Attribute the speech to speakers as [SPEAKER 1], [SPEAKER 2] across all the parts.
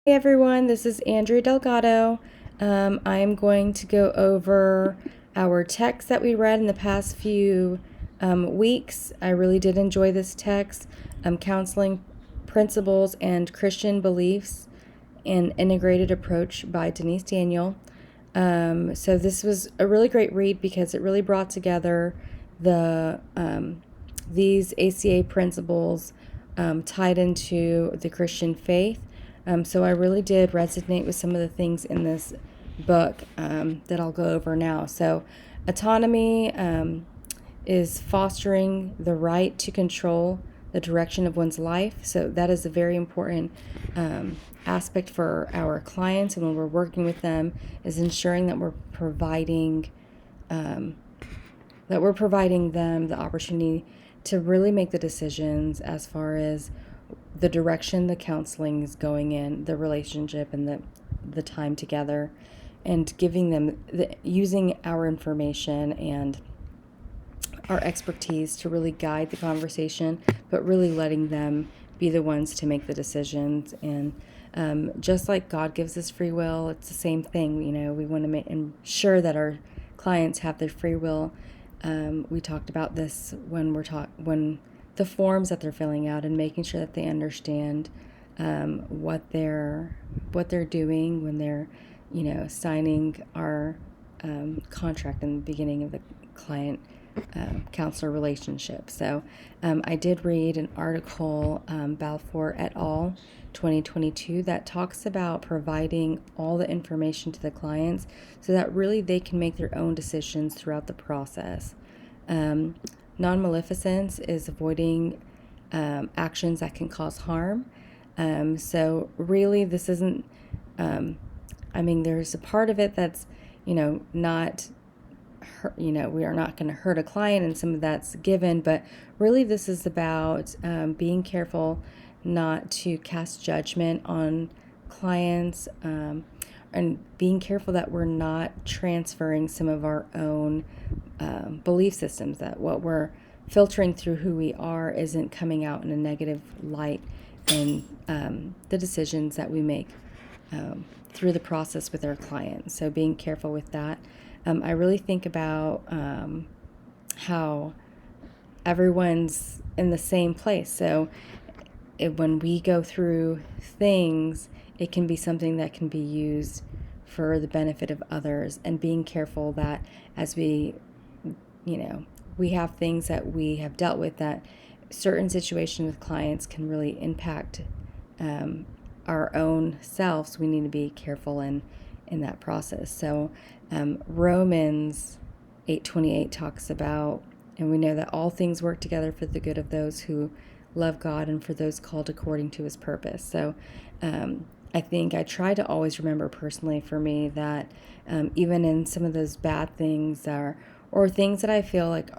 [SPEAKER 1] Hey everyone, this is Andria Delgado. I am going to go over our text that we read in the past few weeks. I really did enjoy this text, Counseling Principles and Christian Beliefs, an Integrated Approach by Denise Daniel. So this was a really great read because it really brought together these ACA principles tied into the Christian faith. So I really did resonate with some of the things in this book that I'll go over now. So autonomy is fostering the right to control the direction of one's life. So that is a very important aspect for our clients, and when we're working with them, is ensuring that we're providing them the opportunity to really make the decisions as far as the direction the counseling is going in, the relationship, and the time together, and giving them using our information and our expertise to really guide the conversation, but really letting them be the ones to make the decisions. And just like God gives us free will, it's the same thing. We want to ensure that our clients have their free will. We talked about this when the forms that they're filling out, and making sure that they understand what they're doing when they're signing our contract in the beginning of the client counselor relationship. So I did read an article, Balfour et al. 2022, that talks about providing all the information to the clients so that really they can make their own decisions throughout the process. Non-maleficence is avoiding actions that can cause harm. So really this isn't, there's a part of it that's, not, we are not going to hurt a client, and some of that's given, but really this is about being careful not to cast judgment on clients, and being careful that we're not transferring some of our own belief systems, that what we're filtering through who we are isn't coming out in a negative light in the decisions that we make through the process with our clients. So being careful with that. I really think about how everyone's in the same place. So when we go through things, it can be something that can be used for the benefit of others, and being careful that as we have things that we have dealt with, that certain situations with clients can really impact our own selves. We need to be careful in that process. So Romans 8:28 talks about, and we know that all things work together for the good of those who love God and for those called according to his purpose. So I think I try to always remember personally for me that even in some of those bad things or things that I feel like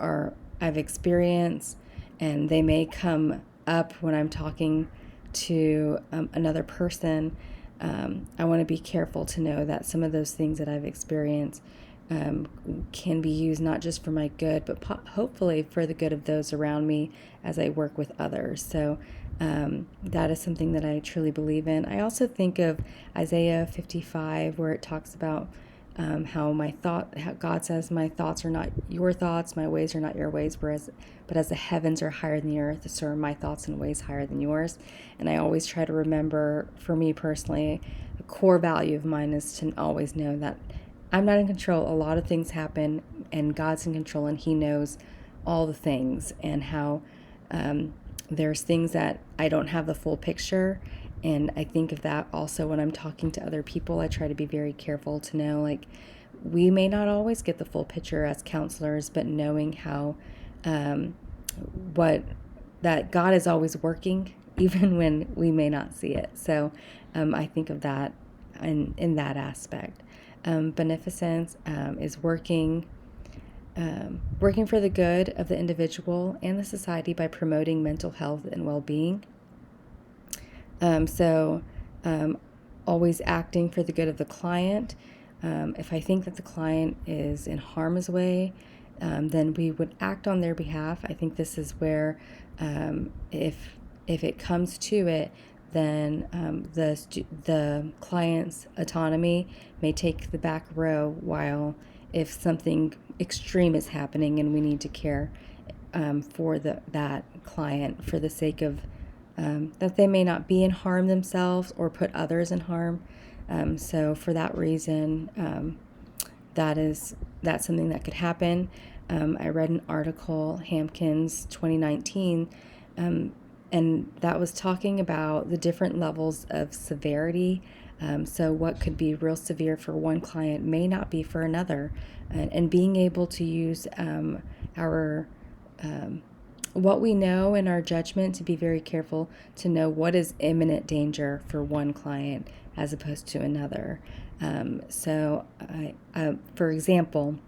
[SPEAKER 1] I've experienced, and they may come up when I'm talking to another person, I want to be careful to know that some of those things that I've experienced can be used not just for my good, but hopefully for the good of those around me as I work with others. So that is something that I truly believe in. I also think of Isaiah 55, where it talks about how God says, my thoughts are not your thoughts, my ways are not your ways, but as the heavens are higher than the earth, so are my thoughts and ways higher than yours. And I always try to remember, for me personally, a core value of mine is to always know that I'm not in control. A lot of things happen, and God's in control, and he knows all the things, and how there's things that I don't have the full picture. And I think of that also when I'm talking to other people. I try to be very careful to know, like, we may not always get the full picture as counselors, but knowing how that God is always working, even when we may not see it. So I think of that in that aspect. Beneficence is working for the good of the individual and the society by promoting mental health and well-being. Always acting for the good of the client. If I think that the client is in harm's way, then we would act on their behalf. I think this is where, if it comes to it, then the client's autonomy may take the back row, while if something extreme is happening and we need to care for that client for the sake of that they may not be in harm themselves or put others in harm. So for that reason, that's something that could happen. I read an article, Hampkins 2019, and that was talking about the different levels of severity. So what could be real severe for one client may not be for another, and being able to use our what we know in our judgment to be very careful to know what is imminent danger for one client as opposed to another. For example,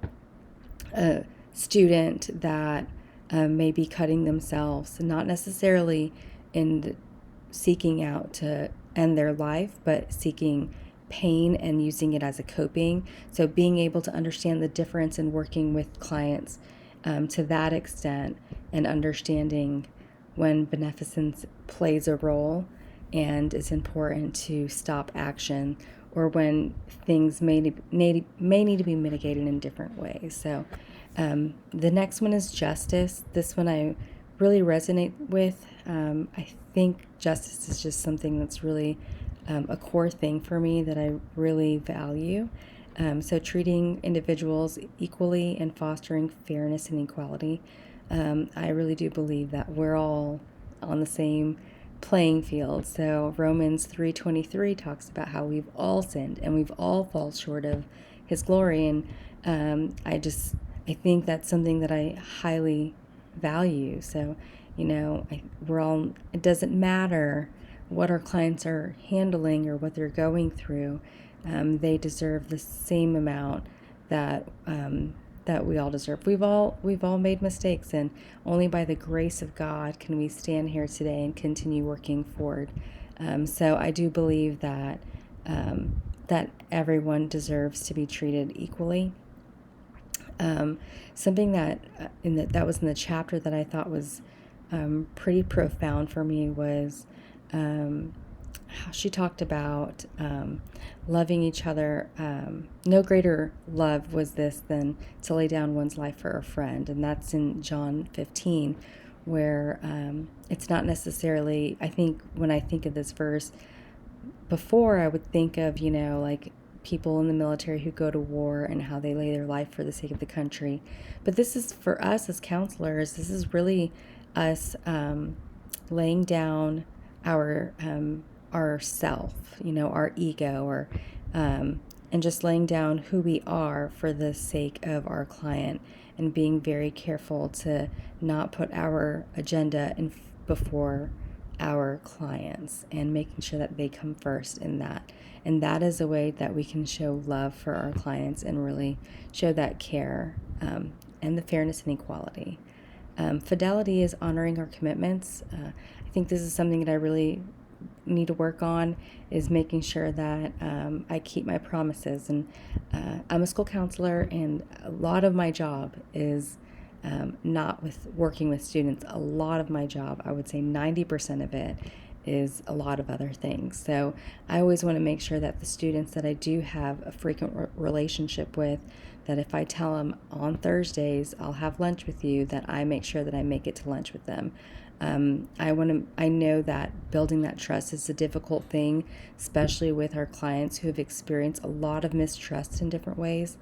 [SPEAKER 1] a student that may be cutting themselves, not necessarily seeking out to end their life, but seeking pain and using it as a coping. So being able to understand the difference in working with clients to that extent, and understanding when beneficence plays a role and it's important to stop action, or when things may need to be mitigated in different ways. So the next one is justice. This one I really resonate with. I think justice is just something that's really a core thing for me that I really value. So treating individuals equally and fostering fairness and equality. I really do believe that we're all on the same playing field. So Romans 3:23 talks about how we've all sinned and we've all fallen short of His glory. And I think that's something that I highly value. So, it doesn't matter what our clients are handling or what they're going through. They deserve the same amount that we all deserve. We've all made mistakes, and only by the grace of God can we stand here today and continue working forward. So I do believe that everyone deserves to be treated equally. Something that was in the chapter that I thought was pretty profound for me was how she talked about loving each other. No greater love was this than to lay down one's life for a friend. And that's in John 15, where it's not necessarily, I think when I think of this verse, before I would think of, like people in the military who go to war and how they lay their life for the sake of the country. But this is for us as counselors, this is really us laying down our self, our ego, or and just laying down who we are for the sake of our client, and being very careful to not put our agenda before our clients, and making sure that they come first in that. And that is a way that we can show love for our clients and really show that care and the fairness and equality. Fidelity is honoring our commitments. I think this is something that I really need to work on, is making sure that I keep my promises. And I'm a school counselor, and a lot of my job is not with working with students. A lot of my job, I would say 90% of it, is a lot of other things. So I always want to make sure that the students that I do have a frequent relationship with, that if I tell them on Thursdays I'll have lunch with you, that I make sure that I make it to lunch with them. I know that building that trust is a difficult thing, especially with our clients who have experienced a lot of mistrust in different ways.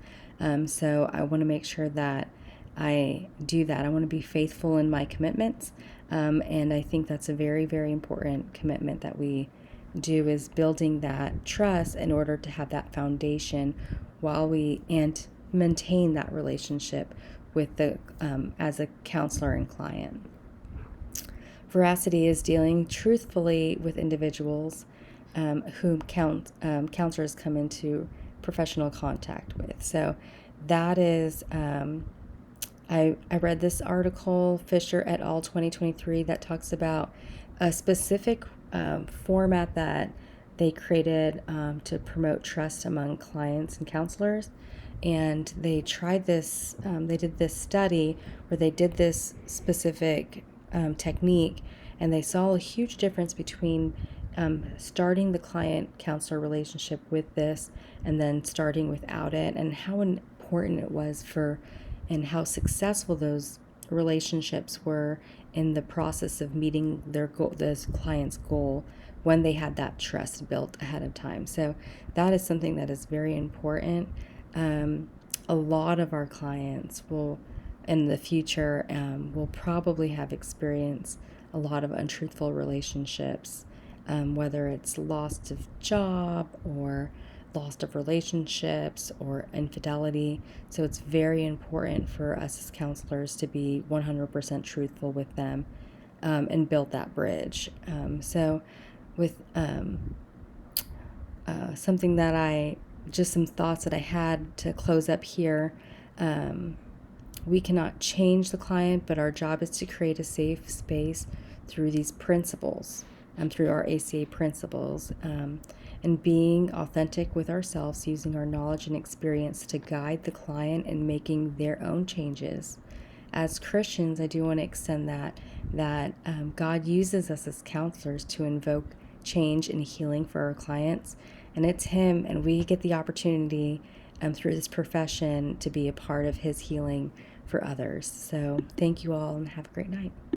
[SPEAKER 1] So I want to make sure that I do that. I want to be faithful in my commitments. And I think that's a very, very important commitment that we do, is building that trust in order to have that foundation and maintain that relationship with as a counselor and client. Veracity is dealing truthfully with individuals whom counselors come into professional contact with. So that is, I read this article, Fisher et al. 2023, that talks about a specific format that they created to promote trust among clients and counselors. And they tried this, they did this study where they did this specific technique, and they saw a huge difference between starting the client counselor relationship with this and then starting without it, and how important it was for and how successful those relationships were in the process of meeting their goal, this client's goal, when they had that trust built ahead of time. So that is something that is very important. A lot of our clients will, in the future, will probably have experienced a lot of untruthful relationships, whether it's loss of job or loss of relationships or infidelity. So it's very important for us as counselors to be 100% truthful with them, and build that bridge. So with something that just some thoughts that I had to close up here. We cannot change the client, but our job is to create a safe space through these principles, through our ACA principles, and being authentic with ourselves, using our knowledge and experience to guide the client in making their own changes. As Christians, I do want to extend that God uses us as counselors to invoke change and healing for our clients, and it's Him, and we get the opportunity through this profession to be a part of His healing for others. So thank you all, and have a great night.